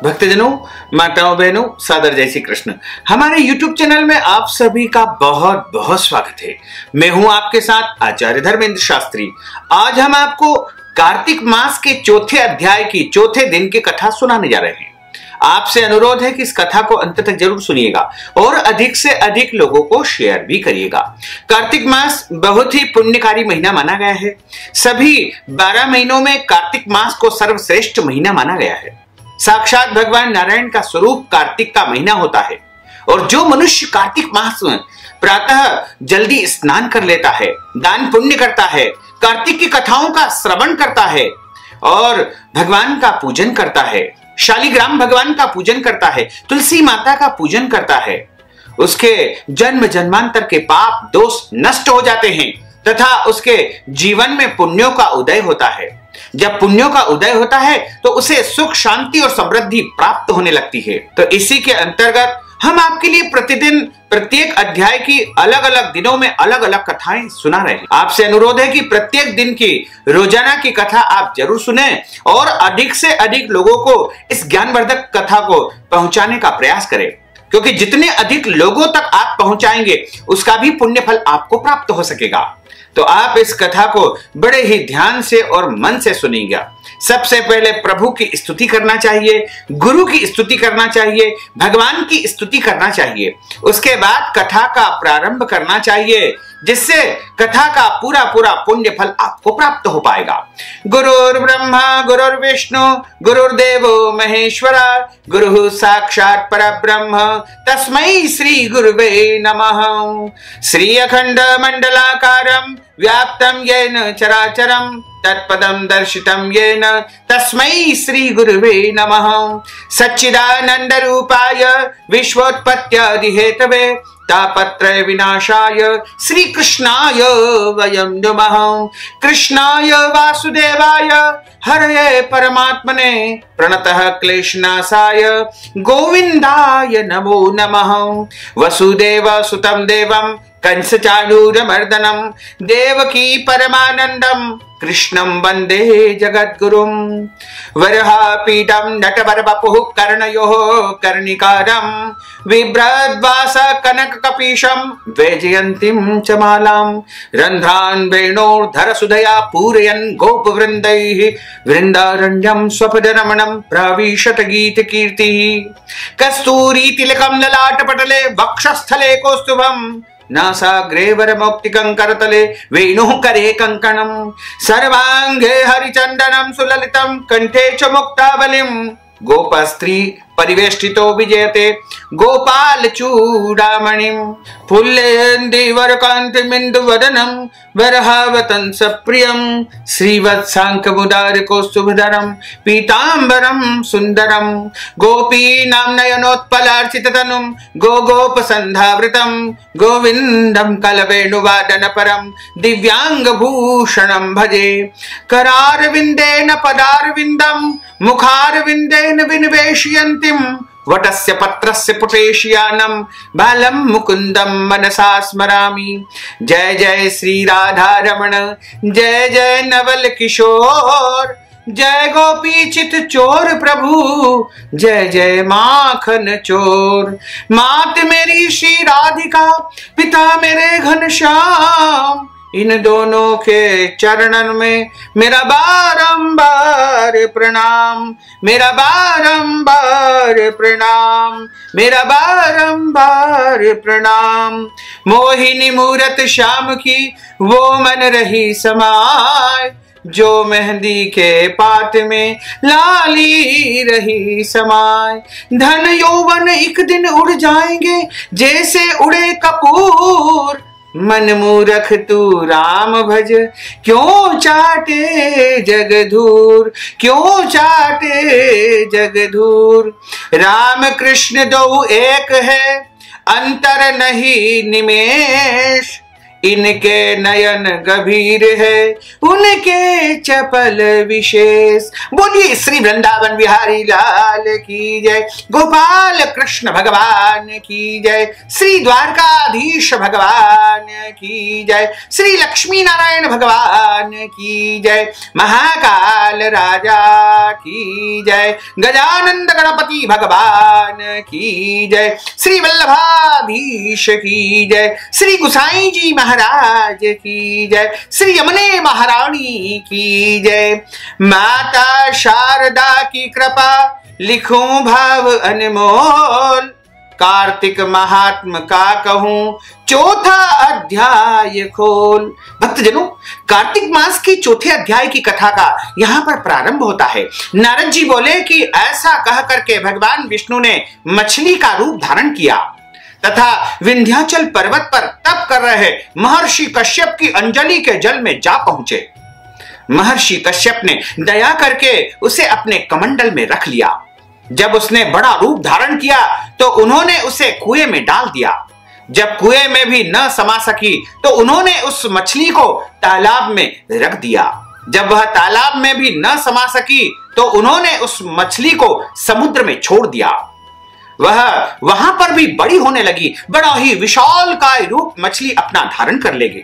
भक्तजनों, माताओं, बहनों, सादर जय श्री कृष्ण। हमारे YouTube चैनल में आप सभी का बहुत बहुत स्वागत है। मैं हूं आपके साथ आचार्य धर्मेंद्र शास्त्री। आज हम आपको कार्तिक मास के चौथे अध्याय की चौथे दिन की कथा सुनाने जा रहे हैं। आपसे अनुरोध है कि इस कथा को अंत तक जरूर सुनिएगा और अधिक से अधिक लोगों को शेयर भी करिएगा। कार्तिक मास बहुत ही पुण्यकारी महीना माना गया है। सभी 12 महीनों में कार्तिक मास को सर्वश्रेष्ठ महीना माना गया है। साक्षात भगवान नारायण का स्वरूप कार्तिक का महीना होता है और जो मनुष्य कार्तिक मास में प्रातः जल्दी स्नान कर लेता है, दान पुण्य करता है, कार्तिक की कथाओं का श्रवण करता है और भगवान का पूजन करता है, शालिग्राम भगवान का पूजन करता है, तुलसी माता का पूजन करता है, उसके जन्म जन्मांतर के पाप दोष नष्ट हो जाते हैं तथा उसके जीवन में पुण्यों का उदय होता है। जब पुण्यों का उदय होता है तो उसे सुख, शांति और समृद्धि प्राप्त होने लगती है। तो इसी के अंतर्गत हम आपके लिए प्रतिदिन प्रत्येक अध्याय की अलग अलग दिनों में अलग अलग कथाएं सुना रहे हैं। आपसे अनुरोध है कि प्रत्येक दिन की रोजाना की कथा आप जरूर सुने और अधिक से अधिक लोगों को इस ज्ञानवर्धक कथा को पहुंचाने का प्रयास करें, क्योंकि जितने अधिक लोगों तक आप पहुंचाएंगे उसका भी पुण्य फल आपको प्राप्त हो सकेगा। तो आप इस कथा को बड़े ही ध्यान से और मन से सुनिएगा। सबसे पहले प्रभु की स्तुति करना चाहिए, गुरु की स्तुति करना चाहिए, भगवान की स्तुति करना चाहिए। उसके बाद कथा का प्रारंभ करना चाहिए, जिससे कथा का पूरा पूरा पुण्य फल आपको प्राप्त हो पाएगा। गुरुर् ब्रह्मा गुरुर्विष्णु गुरुर्देवो महेश्वरा गुरुः साक्षात् परब्रह्म तस्मै श्री गुरुवे नमः। श्री अखंड मंडलाकारं व्याप्तं येन चराचरं तत्पदं दर्शितं येन तस्मै श्री गुरुवे नमः। सच्चिदानंद रूपाय विश्वोत्पत्त्यादि हेतवे तापत्रय विनाशाय श्री कृष्णाय वयं नमः। कृष्णाय वासुदेवाय हरये परमात्मने प्रणतः क्लेशनाशाय गोविंदाय नमो नमः। वसुदेव सुतं देवं कंसचाणूरमर्दनं देवकी परमानंदं कृष्णं वंदे जगद्गुरुं। वरहापीठं नटवरवपुः कर्णयोः कर्णिकारं बिभ्रद्वास कनककपीशं वैजयन्तीं च मालां रन्ध्रान् वेणोर्धरसुधया पूरयन् गोपवृन्दैः वृन्दारण्यं स्वपदरमणं प्राविशत गीतकीर्तिः। कस्तूरीतिलकं ललाटपटले वक्षस्थले कौस्तुभं नासाग्रे वरमौक्तिकं करतले वेणुः करे कङ्कणं सर्वाङ्गे हरिचन्दनं सुललितं कंठे च मुक्तावलिं गोपस्त्री परिवेष्टितो विजयते गोपाल चूड़ामणिं फुल्लेन्दीवरकान्तिमिन्दुवदनं वरहावतं सप्रियं श्रीवत्साङ्कमुदारकौस्तुभधरं पीताम्बरं सुन्दरं गोपीनां नयनोत्पलार्चिततनुं गोगोपसन्धावृतं गोविन्दं कलवेणुवादनपरं दिव्याङ्गभूषणं भजे। करारविन्देन पदारविन्दं मुखारविन्देन विनिवेशयन्तीं वटस्य पत्रस्य पुटेशियानं बालं मुकुन्दं मनसा स्मरामि। जय जय श्री राधा रमण, जय जय नवल किशोर, जय गोपी चित चोर प्रभु, जय जय माखन चोर। मात मेरी श्री राधिका, पिता मेरे घनश्याम, इन दोनों के चरणन में मेरा बारंबार प्रणाम, मेरा बारंबार प्रणाम, मेरा बारंबार प्रणाम। मोहिनी मूरत श्याम की वो मन रही समाय, जो मेहंदी के पात में लाली रही समाय। धन यौवन एक दिन उड़ जाएंगे जैसे उड़े कपूर, मन मूरख तू राम भज क्यों चाटे जगधूर, क्यों चाटे जगधूर। राम कृष्ण दो एक है अंतर नहीं निमेष, इनके नयन गंभीर है, उनके चपल विशेष। बोलिए श्री वृंदावन बिहारी लाल की जय, गोपाल कृष्ण भगवान की जय, श्री द्वारकाधीश भगवान की जय, श्री लक्ष्मी नारायण भगवान की जय, महाकाल राजा की जय, गजानंद गणपति भगवान की जय, श्री वल्लभाधीश की जय, श्री गुसाई जी महाराज की जय, श्री यमुने महारानी की जय। माता शारदा की कृपा लिखूं भाव अनमोल, कार्तिक महात्म का कहूं चौथा अध्याय खोल। भक्तजनों, कार्तिक मास के चौथे अध्याय की कथा का यहाँ पर प्रारंभ होता है। नारद जी बोले कि ऐसा कह करके भगवान विष्णु ने मछली का रूप धारण किया तथा विंध्याचल पर्वत पर तप कर रहे महर्षि कश्यप की अंजलि के जल में जा पहुंचे। महर्षि कश्यप ने दया करके उसे अपने कमंडल में रख लिया। जब उसने बड़ा रूप धारण किया तो उन्होंने उसे कुएं में डाल दिया। जब कुएं में भी न समा सकी तो उन्होंने उस मछली को तालाब में रख दिया। जब वह तालाब में भी न समा सकी तो उन्होंने उस मछली को समुद्र में छोड़ दिया। वह वहां पर भी बड़ी होने लगी, बड़ा ही विशालकाय रूप मछली अपना धारण कर लेगी।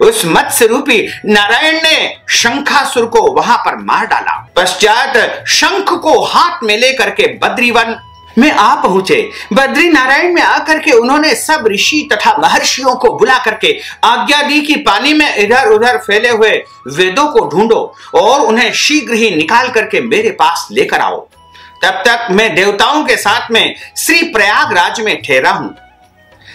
उस मत्स्य रूपी नारायण ने शंखासुर को वहां पर मार डाला। पश्चात शंख को हाथ में लेकर के बद्रीवन में आ पहुंचे। बद्री नारायण में आकर के उन्होंने सब ऋषि तथा महर्षियों को बुला करके आज्ञा दी कि पानी में इधर उधर फैले हुए वेदों को ढूंढो और उन्हें शीघ्र ही निकाल करके मेरे पास लेकर आओ। तब तक मैं देवताओं के साथ में श्री प्रयागराज में ठहरा हूं।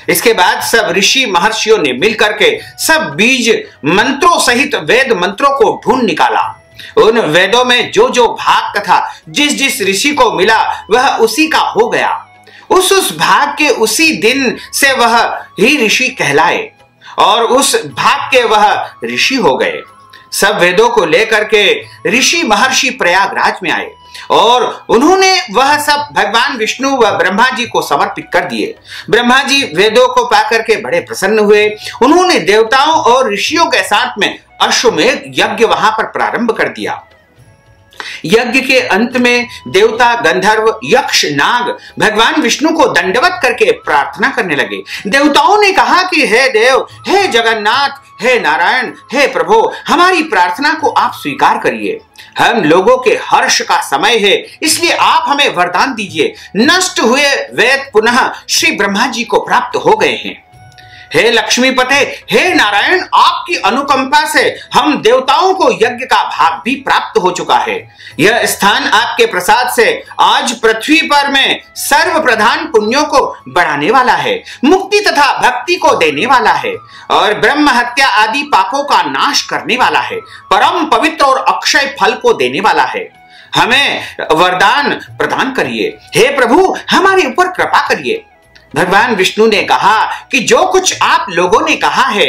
इसके बाद सब ऋषि महर्षियों ने मिलकर के सब बीज मंत्रों सहित वेद मंत्रों को ढूंढ निकाला। उन वेदों में जो जो भाग तथा जिस जिस ऋषि को मिला वह उसी का हो गया। उस भाग के उसी दिन से वह ही ऋषि कहलाए और उस भाग के वह ऋषि हो गए। सब वेदों को लेकर के ऋषि महर्षि प्रयागराज में आए और उन्होंने वह सब भगवान विष्णु व ब्रह्मा जी को समर्पित कर दिए। ब्रह्मा जी वेदों को पाकर के बड़े प्रसन्न हुए। उन्होंने देवताओं और ऋषियों के साथ में अश्वमेध यज्ञ वहां पर प्रारंभ कर दिया। यज्ञ के अंत में देवता, गंधर्व, यक्ष, नाग भगवान विष्णु को दंडवत करके प्रार्थना करने लगे। देवताओं ने कहा कि हे देव, हे जगन्नाथ, हे नारायण, हे प्रभु, हमारी प्रार्थना को आप स्वीकार करिए। हम लोगों के हर्ष का समय है, इसलिए आप हमें वरदान दीजिए। नष्ट हुए वेद पुनः श्री ब्रह्मा जी को प्राप्त हो गए हैं। हे लक्ष्मीपते, हे नारायण, आपकी अनुकंपा से हम देवताओं को यज्ञ का भाग भी प्राप्त हो चुका है। यह स्थान आपके प्रसाद से आज पृथ्वी पर में सर्व प्रधान पुण्यों को बढ़ाने वाला है, मुक्ति तथा भक्ति को देने वाला है और ब्रह्म हत्या आदि पापों का नाश करने वाला है, परम पवित्र और अक्षय फल को देने वाला है। हमें वरदान प्रदान करिए। हे प्रभु, हमारे ऊपर कृपा करिए। भगवान विष्णु ने कहा कि जो कुछ आप लोगों ने कहा है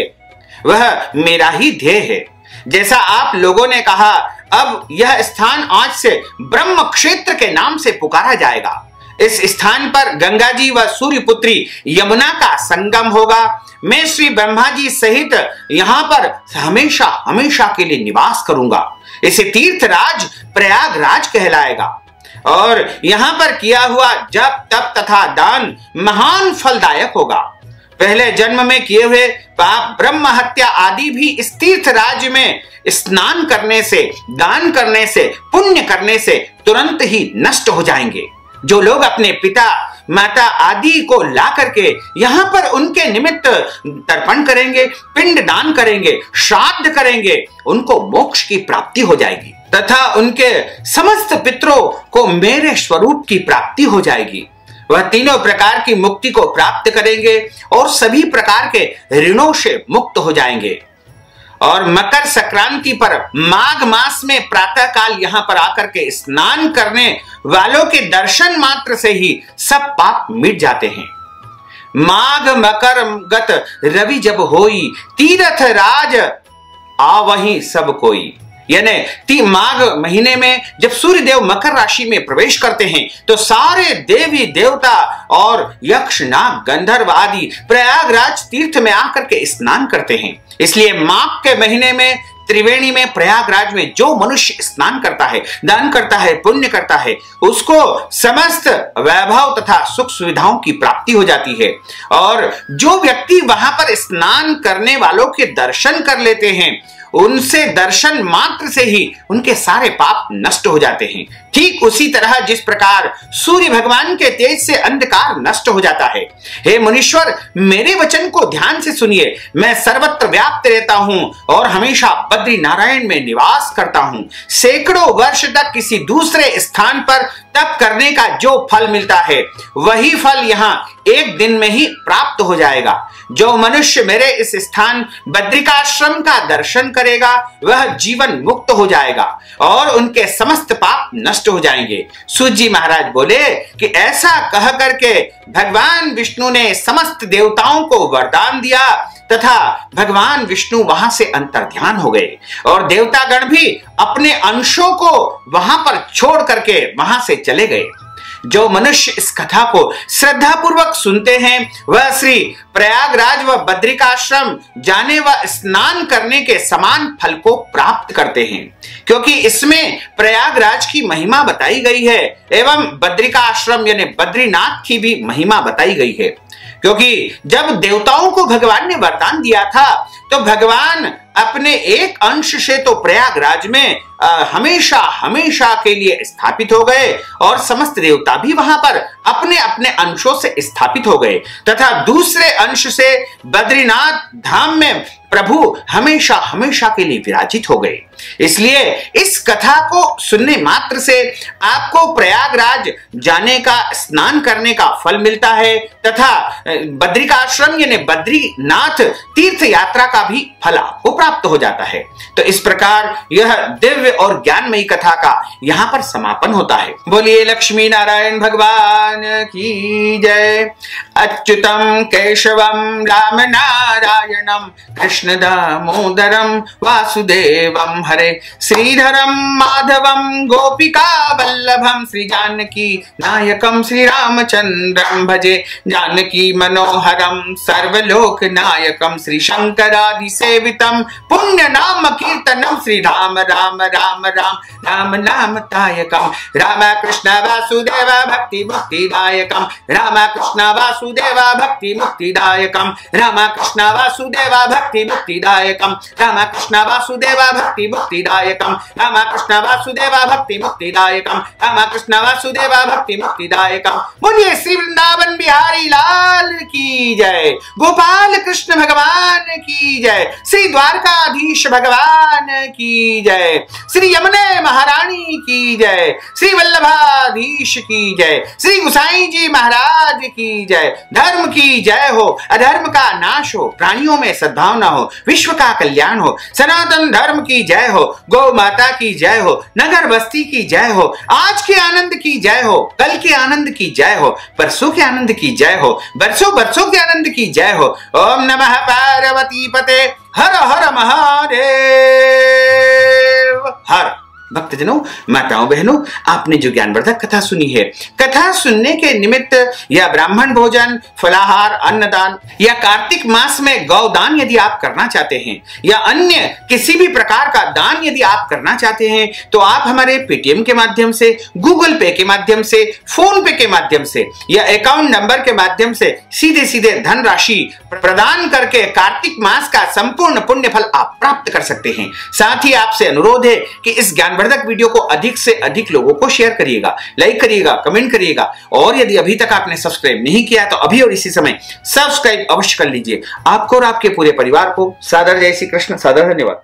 वह मेरा ही ध्येय है। जैसा आप लोगों ने कहा, अब यह स्थान आज से ब्रह्म क्षेत्र के नाम से पुकारा जाएगा। इस स्थान पर गंगा जी व सूर्य पुत्री यमुना का संगम होगा। मैं श्री ब्रह्मा जी सहित यहाँ पर हमेशा हमेशा के लिए निवास करूंगा। इसे तीर्थराज प्रयागराज कहलाएगा और यहाँ पर किया हुआ जप, तप तथा दान महान फलदायक होगा। पहले जन्म में किए हुए पाप, ब्रह्म हत्या आदि भी इस तीर्थ राज्य में स्नान करने से, दान करने से, पुण्य करने से तुरंत ही नष्ट हो जाएंगे। जो लोग अपने पिता, माता आदि को ला करके यहाँ पर उनके निमित्त तर्पण करेंगे, पिंड दान करेंगे, श्राद्ध करेंगे, उनको मोक्ष की प्राप्ति हो जाएगी तथा उनके समस्त पितरों को मेरे स्वरूप की प्राप्ति हो जाएगी। वह तीनों प्रकार की मुक्ति को प्राप्त करेंगे और सभी प्रकार के ऋणों से मुक्त हो जाएंगे। और मकर संक्रांति पर माघ मास में प्रातः काल यहाँ पर आकर के स्नान करने वालों के दर्शन मात्र से ही सब पाप मिट जाते हैं। माघ मकर गत रवि जब होई, तीर्थ राज आ वहीं सब कोई। यानी माघ महीने में जब सूर्य देव मकर राशि में प्रवेश करते हैं तो सारे देवी देवता और यक्ष नाग गंधर्व आदि प्रयागराज तीर्थ में आकर के स्नान करते हैं। इसलिए माघ के महीने में त्रिवेणी में प्रयागराज में जो मनुष्य स्नान करता है, दान करता है, पुण्य करता है, उसको समस्त वैभव तथा सुख सुविधाओं की प्राप्ति हो जाती है। और जो व्यक्ति वहां पर स्नान करने वालों के दर्शन कर लेते हैं, उनसे दर्शन मात्र से ही उनके सारे पाप नष्ट हो जाते हैं। ठीक उसी तरह जिस प्रकार सूर्य भगवान के तेज से अंधकार नष्ट हो जाता है। हे मुनीश्वर, मेरे वचन को ध्यान से सुनिए। मैं सर्वत्र व्याप्त रहता हूं और हमेशा बद्री नारायण में निवास करता हूं। सैकड़ों वर्ष तक किसी दूसरे स्थान पर तप करने का जो फल मिलता है, वही फल यहाँ एक दिन में ही प्राप्त हो जाएगा। जो मनुष्य मेरे इस स्थान बद्रिकाश्रम का दर्शन करेगा, वह जीवन मुक्त हो जाएगा और उनके समस्त पाप नष्ट हो जाएंगे। सूत जी महाराज बोले कि ऐसा कह करके भगवान विष्णु ने समस्त देवताओं को वरदान दिया तथा भगवान विष्णु वहां से अंतर्ध्यान हो गए और देवतागण भी अपने अंशों को वहां पर छोड़ करके वहां से चले गए। जो मनुष्य इस कथा को श्रद्धा पूर्वक सुनते हैं, वह श्री प्रयागराज व बद्रिकाश्रम जाने व स्नान करने के समान फल को प्राप्त करते हैं, क्योंकि इसमें प्रयागराज की महिमा बताई गई है एवं बद्रिकाश्रम यानी बद्रीनाथ की भी महिमा बताई गई है। क्योंकि जब देवताओं को भगवान ने वरदान दिया था, तो भगवान अपने एक अंश से तो प्रयागराज में हमेशा हमेशा के लिए स्थापित हो गए और समस्त देवता भी वहां पर अपने अपने अंशों से स्थापित हो गए तथा दूसरे अंश से बद्रीनाथ धाम में प्रभु हमेशा हमेशा के लिए विराजित हो गए। इसलिए इस कथा को सुनने मात्र से आपको प्रयागराज जाने का, स्नान करने का फल मिलता है तथा बद्रिकाश्रम यानी बद्रीनाथ तीर्थ यात्रा का भी फल आपको प्राप्त हो जाता है। तो इस प्रकार यह दिव्य और ज्ञानमयी कथा का यहाँ पर समापन होता है। बोलिए लक्ष्मी नारायण भगवान की जय। अच्युतम केशवम राम नारायणम कृष्ण दामोदरम वासुदेवम हरे श्रीधरम माधवम गोपिका वल्लभम श्री जानकी नायकम श्री रामचंद्रम भजे जानकी मनोहरम सर्वलोक नायकम श्री शंकरादि सेवितम पुण्य नाम कीर्तनम श्री राम राम राम राम राम नाम तायकम राम कृष्ण वासुदेव भक्ति मुक्तिदायकम राम कृष्ण वासुदेव भक्ति मुक्तिदायकम राम कृष्ण वासुदेव भक्ति मुक्तिदायकम राम कृष्ण वासुदेव भक्ति मुक्तिदायकम राम कृष्ण वासुदेव भक्ति मुक्तिदायकम राम कृष्ण वासुदेव भक्ति मुक्तिदायकम। बोलिए श्री वृंदावन बिहारी लाल की जय, गोपाल कृष्ण भगवान की जय, श्री द्वारकाधीश भगवान की जय, श्री यमुने महारानी की जय, श्री वल्लभाधीश की जय, श्री गुसाई जी महाराज की जय। धर्म की जय हो, अधर्म का नाश हो, प्राणियों में सद्भावना हो, विश्व का कल्याण हो, सनातन धर्म की जय हो, गौ माता की जय हो, नगर बस्ती की जय हो, आज के आनंद की जय हो, कल के आनंद की जय हो, परसों के आनंद की जय हो, बरसों बरसों के आनंद की जय हो। ओम नमः पार्वती पते हर हर महादेव हर। भक्तजनों, माताओं बहनों, आपने जो ज्ञानवर्धक कथा सुनी है, कथा सुनने के निमित्त या ब्राह्मण भोजन, फलाहार, अन्नदान या कार्तिक मास में गौदान यदि आप करना चाहते हैं या अन्य किसी भी प्रकार का दान यदि आप करना चाहते हैं, तो आप हमारे पेटीएम के माध्यम से, गूगल पे के माध्यम से, फोन पे के माध्यम से या अकाउंट नंबर के माध्यम से सीधे सीधे धनराशि प्रदान करके कार्तिक मास का संपूर्ण पुण्य फल आप प्राप्त कर सकते हैं। साथ ही आपसे अनुरोध है कि इस ज्ञानवर्धक वीडियो को अधिक से अधिक लोगों को शेयर करिएगा, लाइक करिएगा, कमेंट करिएगा और यदि अभी तक आपने सब्सक्राइब नहीं किया तो अभी और इसी समय सब्सक्राइब अवश्य कर लीजिए। आपको और आपके पूरे परिवार को सादर जय श्री कृष्ण, सादर धन्यवाद।